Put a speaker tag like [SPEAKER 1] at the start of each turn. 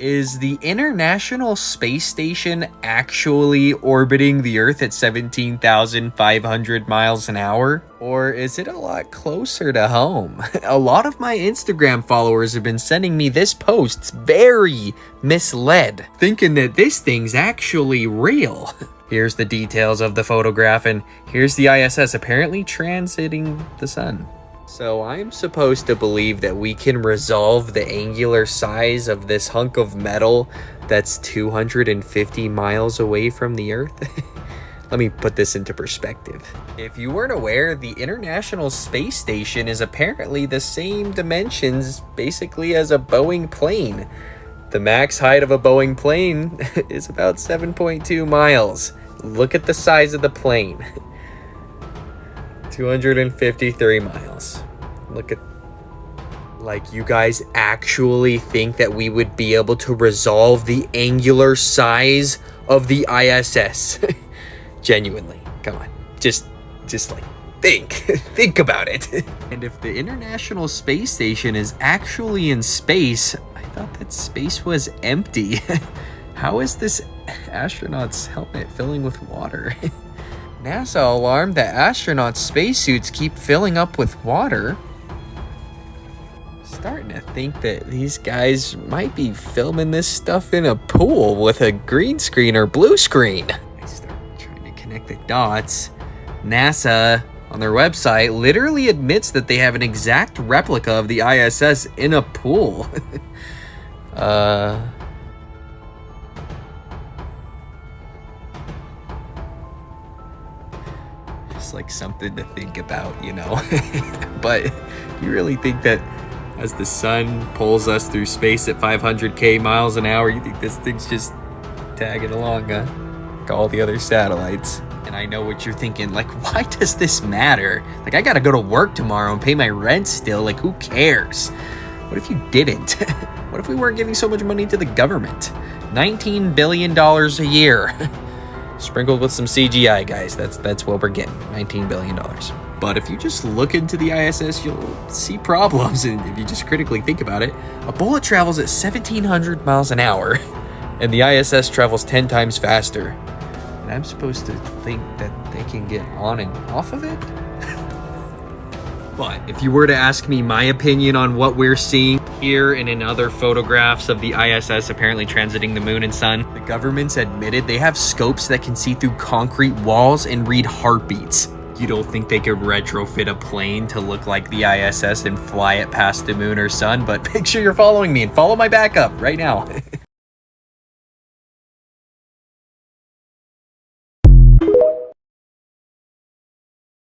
[SPEAKER 1] Is the International Space Station actually orbiting the Earth at 17,500 miles an hour? Or is it a lot closer to home? A lot of my Instagram followers have been sending me this post very misled, thinking that this thing's actually real. Here's the details of the photograph, and here's the ISS apparently transiting the sun. So I'm supposed to believe that we can resolve the angular size of this hunk of metal that's 250 miles away from the Earth? Let me put this into perspective. If you weren't aware, the International Space Station is apparently the same dimensions basically as a Boeing plane. The max height of a Boeing plane is about 7.2 miles. Look at the size of the plane. 253 miles. Look at... Like, you guys actually think that we would be able to resolve the angular size of the ISS? Genuinely. Come on. Just like, think about it. And if the International Space Station is actually in space, I thought that space was empty. How is this astronaut's helmet filling with water? NASA alarmed that astronauts' spacesuits keep filling up with water. Starting to think that these guys might be filming this stuff in a pool with a green screen or blue screen. I start trying to connect the dots. NASA, on their website, literally admits that they have an exact replica of the ISS in a pool. It's like something to think about, you know. But you really think that as the sun pulls us through space at 500k miles an hour, you think this thing's just tagging along, like all the other satellites? And I know what you're thinking, like, why does this matter? Like, I gotta go to work tomorrow and pay my rent still. Like, who cares? What if you didn't? What if we weren't giving so much money to the government? $19 billion a year. Sprinkled with some CGI, guys. That's what we're getting. $19 billion. But if you just look into the ISS, you'll see problems. And if you just critically think about it, a bullet travels at 1,700 miles an hour, and the ISS travels 10 times faster. And I'm supposed to think that they can get on and off of it? But if you were to ask me my opinion on what we're seeing here and in other photographs of the ISS apparently transiting the moon and sun, the government's admitted they have scopes that can see through concrete walls and read heartbeats. You don't think they could retrofit a plane to look like the ISS and fly it past the moon or sun? But make sure you're following me and follow my backup right now.